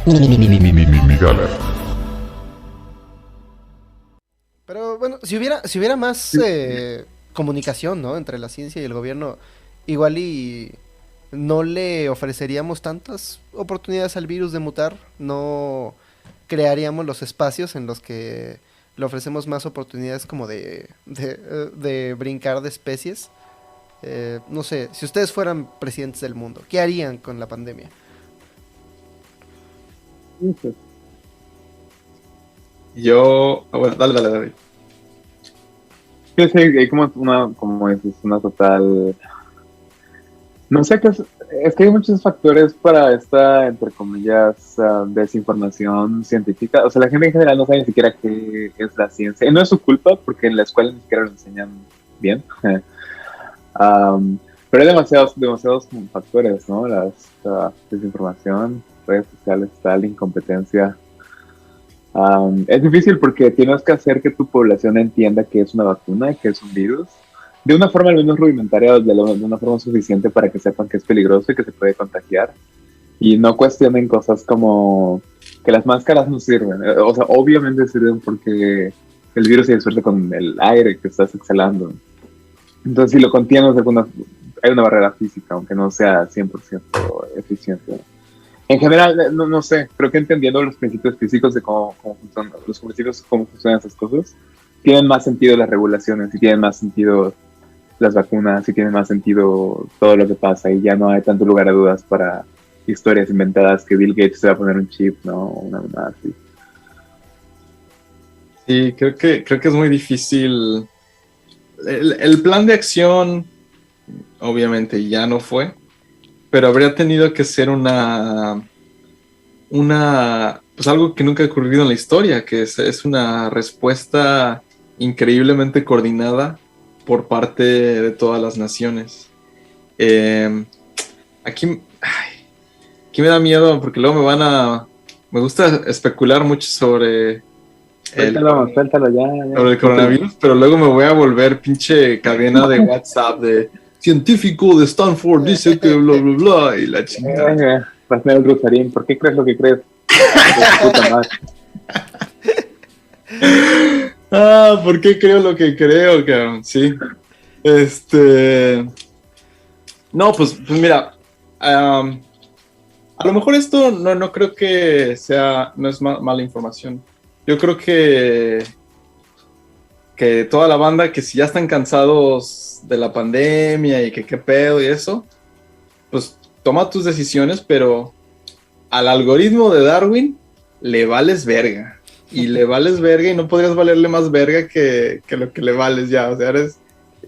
Gala. Pero bueno, si hubiera más comunicación, ¿no? Entre la ciencia y el gobierno, igual y no le ofreceríamos tantas oportunidades al virus de mutar, no crearíamos los espacios en los que le ofrecemos más oportunidades como de brincar de especies. No sé, si ustedes fueran presidentes del mundo, ¿qué harían con la pandemia? Bueno, dale. Sí, sí, hay como dices, una total, no sé qué es que hay muchos factores para esta, entre comillas, desinformación científica. O sea, la gente en general no sabe ni siquiera qué es la ciencia. Y no es su culpa, porque en la escuela ni siquiera lo enseñan bien. Um, pero hay demasiados como factores, ¿no? La desinformación, redes sociales, tal, incompetencia. Es difícil porque tienes que hacer que tu población entienda que es una vacuna, que es un virus, de una forma al menos rudimentaria, de una forma suficiente para que sepan que es peligroso y que se puede contagiar. Y no cuestionen cosas como que las máscaras no sirven. O sea, obviamente sirven porque el virus se disuelve con el aire que estás exhalando. Entonces, si lo contienes, hay una barrera física, aunque no sea 100% eficiente. En general, no sé, creo que entendiendo los principios físicos de cómo funcionan, los principios, cómo funcionan esas cosas, tienen más sentido las regulaciones y tienen más sentido las vacunas y tiene más sentido todo lo que pasa y ya no hay tanto lugar a dudas para historias inventadas que Bill Gates se va a poner un chip, ¿no? Una así. Sí, creo que es muy difícil. El plan de acción, obviamente, ya no fue, pero habría tenido que ser pues algo que nunca ha ocurrido en la historia, que es una respuesta increíblemente coordinada por parte de todas las naciones. Aquí, aquí me da miedo porque luego me gusta especular mucho sobre Suéltalo ya. sobre el coronavirus, pero luego me voy a volver pinche cadena de WhatsApp de científico de Stanford dice que bla, bla, bla, y la chingada. Vas a tener el Rosarín, ¿por qué crees lo que crees? Puta madre. ¿Por qué creo lo que creo, cabrón? Sí. No, pues mira, a lo mejor esto no creo que no es mala información. Yo creo que toda la banda que si ya están cansados de la pandemia y que qué pedo y eso, pues toma tus decisiones, pero al algoritmo de Darwin le vales verga. Y le vales verga y no podrías valerle más verga que lo que le vales ya. O sea, eres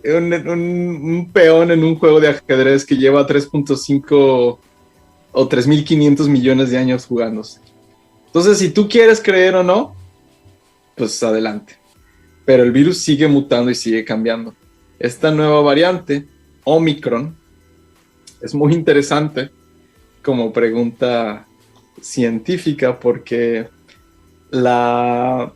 un peón en un juego de ajedrez que lleva 3.5 o 3.500 millones de años jugándose. Entonces, si tú quieres creer o no, pues adelante. Pero el virus sigue mutando y sigue cambiando. Esta nueva variante, Omicron, es muy interesante como pregunta científica porque ha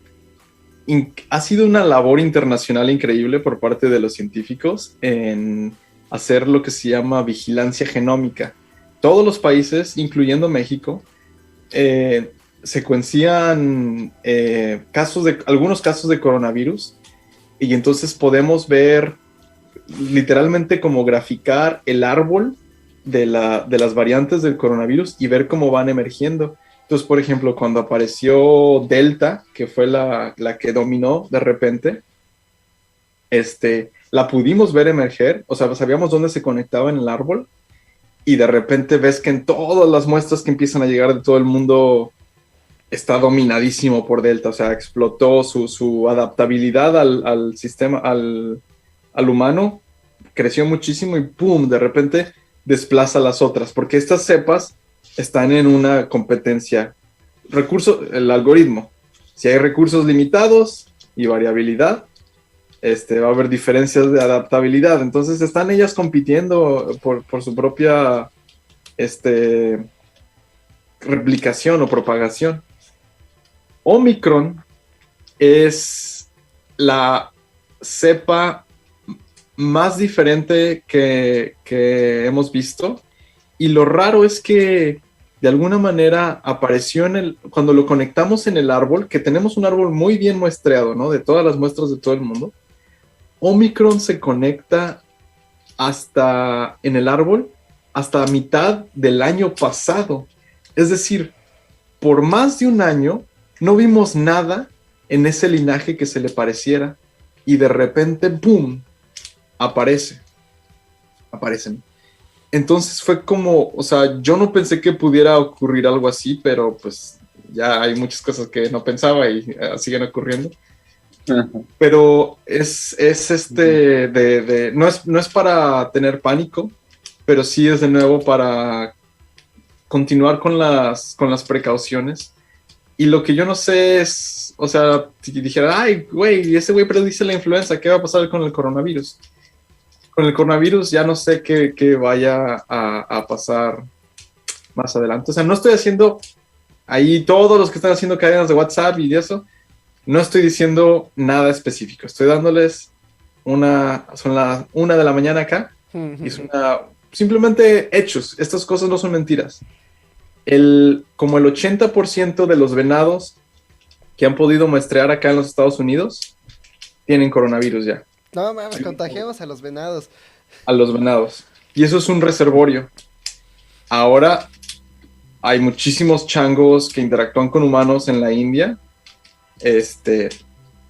sido una labor internacional increíble por parte de los científicos en hacer lo que se llama vigilancia genómica. Todos los países, incluyendo México, secuencian algunos casos de coronavirus y entonces podemos ver literalmente como graficar el árbol de las variantes del coronavirus y ver cómo van emergiendo. Entonces, por ejemplo, cuando apareció Delta, que fue la que dominó de repente, la pudimos ver emerger, o sea, sabíamos dónde se conectaba en el árbol, y de repente ves que en todas las muestras que empiezan a llegar de todo el mundo está dominadísimo por Delta, o sea, explotó su adaptabilidad al sistema, al humano, creció muchísimo y ¡pum!, de repente desplaza a las otras, porque estas cepas están en una competencia. El algoritmo, si hay recursos limitados y variabilidad, va a haber diferencias de adaptabilidad, entonces están ellas compitiendo por su propia replicación o propagación. Omicron es la cepa más diferente que hemos visto, y lo raro es que de alguna manera apareció cuando lo conectamos en el árbol, que tenemos un árbol muy bien muestreado, ¿no? De todas las muestras de todo el mundo. Omicron se conecta hasta en el árbol hasta mitad del año pasado. Es decir, por más de un año no vimos nada en ese linaje que se le pareciera y de repente, ¡boom!, aparecen. Entonces fue como, o sea, yo no pensé que pudiera ocurrir algo así, pero pues ya hay muchas cosas que no pensaba y siguen ocurriendo. Pero no es para tener pánico, pero sí es de nuevo para continuar con las precauciones. Y lo que yo no sé es, o sea, si dijera, ay, güey, ese güey predice la influenza, ¿qué va a pasar con el coronavirus? Con el coronavirus ya no sé qué vaya a pasar más adelante. O sea, no estoy haciendo ahí todos los que están haciendo cadenas de WhatsApp y eso, no estoy diciendo nada específico. Estoy dándoles son las 1 de la mañana acá, y es simplemente hechos. Estas cosas no son mentiras. Como el 80% de los venados que han podido muestrear acá en los Estados Unidos tienen coronavirus ya. No mames, contagiamos a los venados. A los venados. Y eso es un reservorio. Ahora hay muchísimos changos que interactúan con humanos en la India.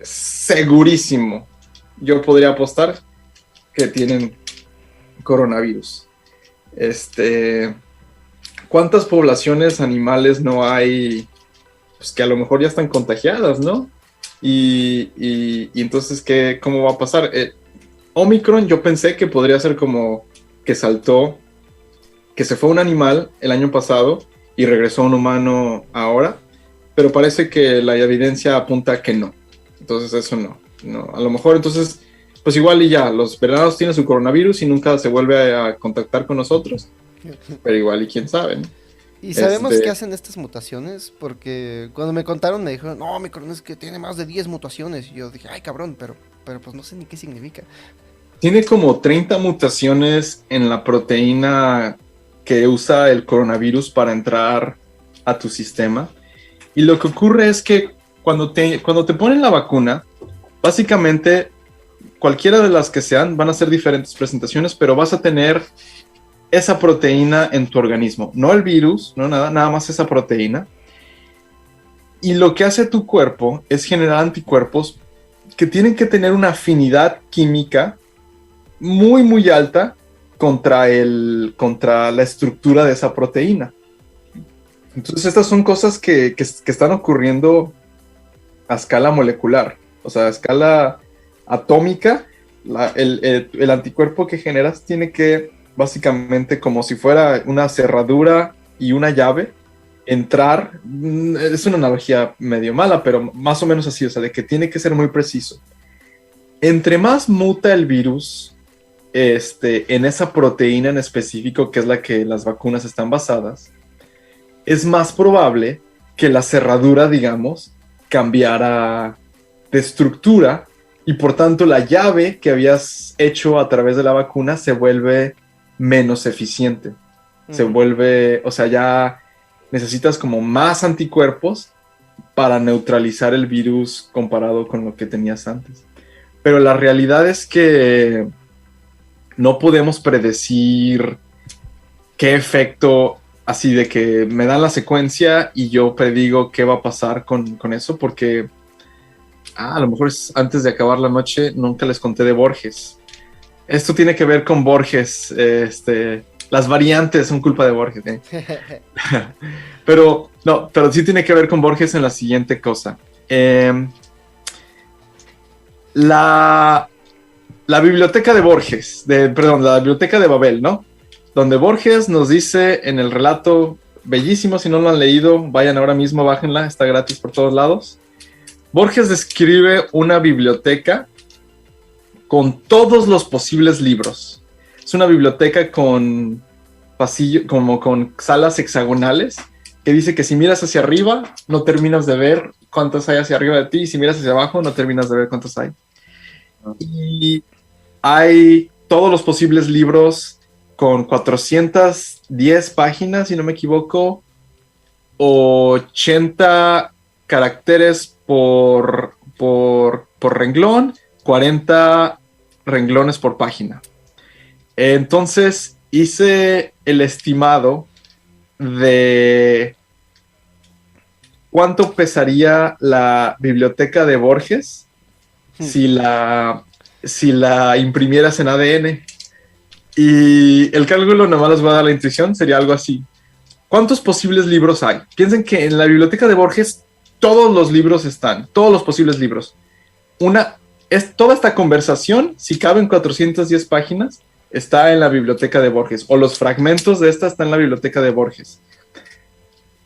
Segurísimo. Yo podría apostar que tienen coronavirus. ¿Cuántas poblaciones animales no hay, pues, que a lo mejor ya están contagiadas, ¿no? Y entonces, ¿cómo va a pasar? Omicron, yo pensé que podría ser como que saltó, que se fue un animal el año pasado y regresó un humano ahora, pero parece que la evidencia apunta a que no. Entonces eso no. A lo mejor entonces, pues igual y ya, los venados tienen su coronavirus y nunca se vuelve a contactar con nosotros, pero igual y quién sabe, ¿no? ¿Y sabemos qué hacen estas mutaciones? Porque cuando me contaron me dijeron, no, Omicron es que tiene más de 10 mutaciones. Y yo dije, ay, cabrón, pero pues no sé ni qué significa. Tiene como 30 mutaciones en la proteína que usa el coronavirus para entrar a tu sistema. Y lo que ocurre es que cuando te ponen la vacuna, básicamente cualquiera de las que sean van a ser diferentes presentaciones, pero vas a tener esa proteína en tu organismo, no el virus, no nada más esa proteína. Y lo que hace tu cuerpo es generar anticuerpos que tienen que tener una afinidad química muy, muy alta contra la estructura de esa proteína. Entonces estas son cosas que están ocurriendo a escala molecular, o sea, a escala atómica. El anticuerpo que generas tiene que, básicamente, como si fuera una cerradura y una llave, entrar. Es una analogía medio mala, pero más o menos así, o sea, de que tiene que ser muy preciso. Entre más muta el virus en esa proteína en específico, que es la que las vacunas están basadas, es más probable que la cerradura, digamos, cambiara de estructura y por tanto la llave que habías hecho a través de la vacuna se vuelve menos eficiente. Se vuelve, o sea, ya necesitas como más anticuerpos para neutralizar el virus comparado con lo que tenías antes. Pero la realidad es que no podemos predecir qué efecto, así de que me dan la secuencia y yo predigo qué va a pasar con eso, porque a lo mejor antes de acabar la noche nunca les conté de Borges. Esto tiene que ver con Borges, las variantes son culpa de Borges. pero sí tiene que ver con Borges en la siguiente cosa. La biblioteca de Borges, la biblioteca de Babel, ¿no? Donde Borges nos dice en el relato bellísimo, si no lo han leído, vayan ahora mismo, bájenla, está gratis por todos lados. Borges describe una biblioteca con todos los posibles libros. Es una biblioteca con pasillo, como con salas hexagonales, que dice que si miras hacia arriba, no terminas de ver cuántos hay hacia arriba de ti, y si miras hacia abajo, no terminas de ver cuántos hay. Y hay todos los posibles libros con 410 páginas, si no me equivoco, 80 caracteres por renglón, 40 renglones por página. Entonces hice el estimado de cuánto pesaría la biblioteca de Borges si la imprimieras en ADN. Y el cálculo, nomás les voy a dar la intuición, sería algo así. ¿Cuántos posibles libros hay? Piensen que en la biblioteca de Borges todos los libros están, todos los posibles libros. Toda esta conversación, si cabe en 410 páginas, está en la biblioteca de Borges, o los fragmentos de esta están en la biblioteca de Borges.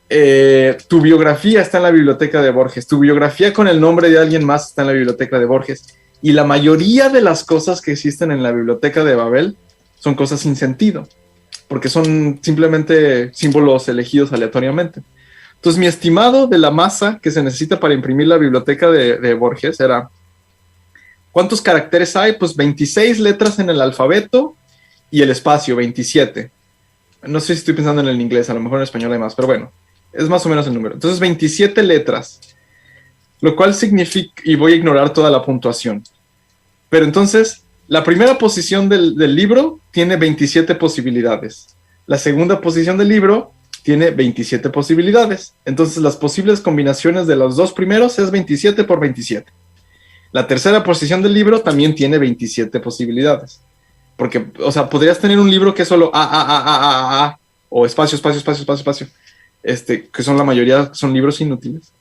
Tu biografía está en la biblioteca de Borges, tu biografía con el nombre de alguien más está en la biblioteca de Borges, y la mayoría de las cosas que existen en la biblioteca de Babel son cosas sin sentido, porque son simplemente símbolos elegidos aleatoriamente. Entonces, mi estimado de la masa que se necesita para imprimir la biblioteca de Borges era, ¿cuántos caracteres hay? Pues 26 letras en el alfabeto y el espacio, 27. No sé si estoy pensando en el inglés, a lo mejor en español hay más, pero bueno, es más o menos el número. Entonces, 27 letras, lo cual significa, y voy a ignorar toda la puntuación. Pero entonces, la primera posición del libro tiene 27 posibilidades. La segunda posición del libro tiene 27 posibilidades. Entonces, las posibles combinaciones de los dos primeros es 27 por 27. La tercera posición del libro también tiene 27 posibilidades. Porque, o sea, podrías tener un libro que es solo A, o espacio, espacio, espacio, espacio, espacio. Que son la mayoría, son libros inútiles.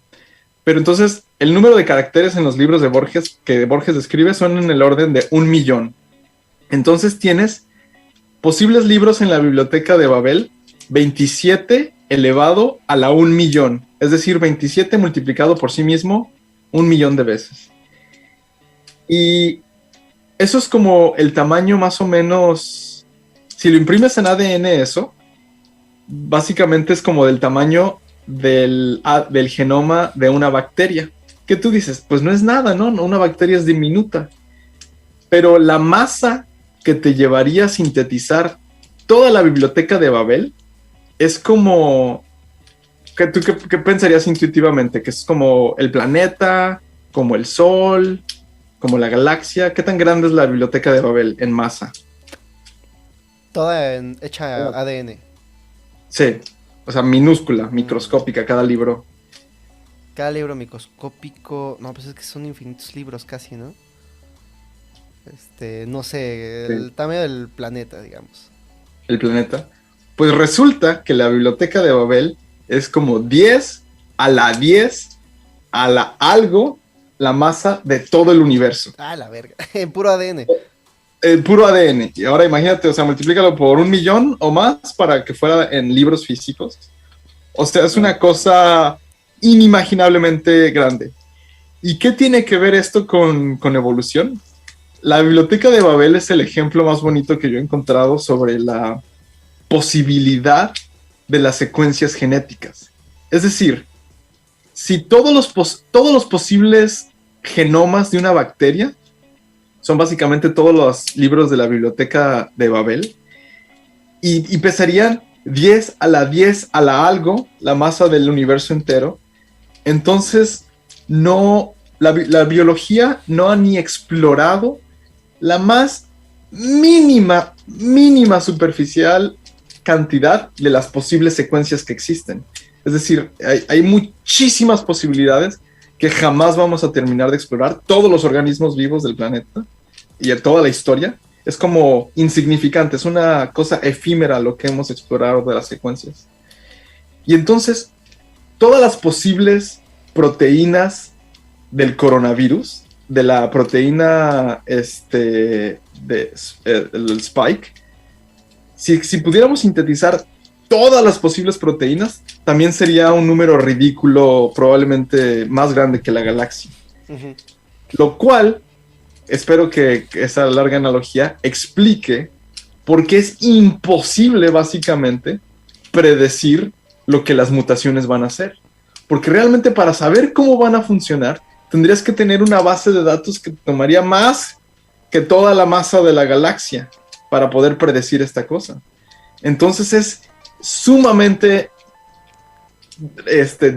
Pero entonces, el número de caracteres en los libros de Borges, que Borges describe, son en el orden de 1.000.000. Entonces tienes posibles libros en la biblioteca de Babel, 27 elevado a la 1.000.000. Es decir, 27 multiplicado por sí mismo 1.000.000 de veces. Y eso es como el tamaño más o menos, si lo imprimes en ADN eso, básicamente es como del tamaño del genoma de una bacteria. Que tú dices, pues no es nada, ¿no? Una bacteria es diminuta. Pero la masa que te llevaría a sintetizar toda la biblioteca de Babel es como... ¿Qué pensarías intuitivamente? ¿Que es como el planeta, como el Sol, como la galaxia? ¿Qué tan grande es la biblioteca de Babel en masa? Toda hecha ADN. Sí, o sea, minúscula, microscópica cada libro. Cada libro microscópico... No, pues es que son infinitos libros casi, ¿no? No sé, el tamaño del planeta, digamos. ¿El planeta? Pues resulta que la biblioteca de Babel es como 10 a la 10 a la algo la masa de todo el universo. Ah, la verga, en puro ADN. El puro ADN. Y ahora imagínate, o sea, multiplícalo por 1.000.000 o más para que fuera en libros físicos. O sea, es una cosa inimaginablemente grande. ¿Y qué tiene que ver esto con evolución? La biblioteca de Babel es el ejemplo más bonito que yo he encontrado sobre la posibilidad de las secuencias genéticas. Es decir, si todos los posibles genomas de una bacteria son básicamente todos los libros de la biblioteca de Babel y pesarían 10 a la 10 a la algo, la masa del universo entero, entonces la biología no ha ni explorado la más mínima superficial cantidad de las posibles secuencias que existen. Es decir, hay muchísimas posibilidades que jamás vamos a terminar de explorar. Todos los organismos vivos del planeta y toda la historia es como insignificante, es una cosa efímera lo que hemos explorado de las secuencias. Y entonces, todas las posibles proteínas del coronavirus, de la proteína el spike, si pudiéramos sintetizar todas las posibles proteínas, también sería un número ridículo, probablemente más grande que la galaxia. Uh-huh. Lo cual, espero que esa larga analogía explique por qué es imposible, básicamente, predecir lo que las mutaciones van a hacer. Porque realmente para saber cómo van a funcionar, tendrías que tener una base de datos que tomaría más que toda la masa de la galaxia para poder predecir esta cosa. Entonces es sumamente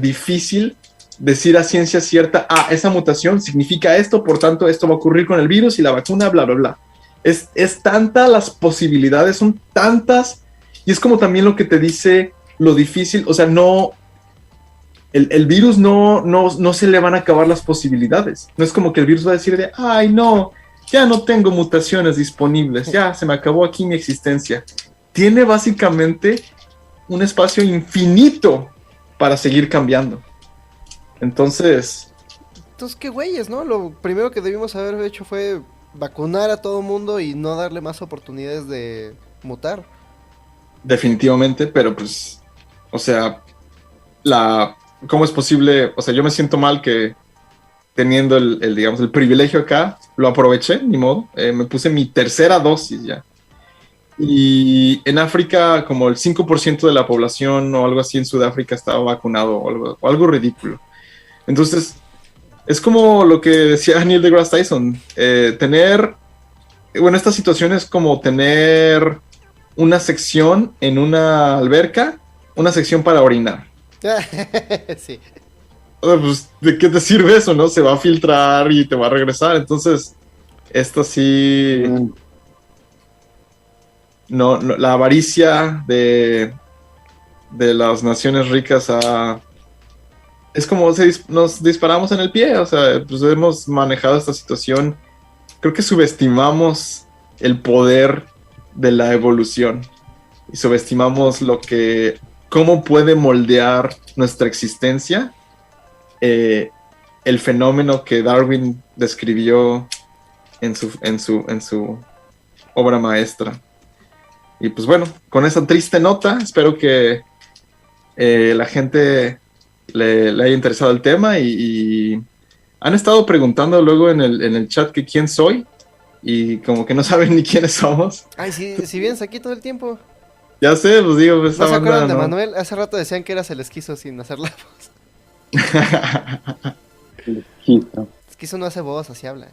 difícil decir a ciencia cierta, esa mutación significa esto, por tanto esto va a ocurrir con el virus y la vacuna, bla, bla, bla. Es tanta las posibilidades, son tantas, y es como también lo que te dice lo difícil, o sea, no, el virus no se le van a acabar las posibilidades. No es como que el virus va a decir de, ay, no, ya no tengo mutaciones disponibles, ya se me acabó aquí mi existencia. Tiene básicamente un espacio infinito para seguir cambiando. Entonces, qué güeyes, ¿no? Lo primero que debimos haber hecho fue vacunar a todo mundo y no darle más oportunidades de mutar. definitivamente, pero pues, o sea, ¿cómo es posible? O sea, yo me siento mal que teniendo digamos, el privilegio acá, lo aproveché, ni modo, me puse mi tercera dosis ya. Y en África, como el 5% de la población o algo así en Sudáfrica estaba vacunado o algo ridículo. Entonces, es como lo que decía Neil deGrasse Tyson, esta situación es como tener una sección en una alberca, una sección para orinar. Sí. Pues, ¿de qué te sirve eso, no? Se va a filtrar y te va a regresar. Entonces, esto sí... No, la avaricia de las naciones ricas es como nos disparamos en el pie. O sea, pues hemos manejado esta situación. Creo que subestimamos el poder de la evolución y subestimamos cómo puede moldear nuestra existencia el fenómeno que Darwin describió en su obra maestra. Y pues bueno, con esa triste nota, espero que la gente le haya interesado el tema y han estado preguntando luego en el chat que quién soy y como que no saben ni quiénes somos. Ay, si vienes aquí todo el tiempo. Ya sé, pues digo, pues ¿No se acuerdan de ¿no? Manuel? Hace rato decían que eras el esquizo sin hacer la voz. El esquizo. Esquizo no hace voz, así habla.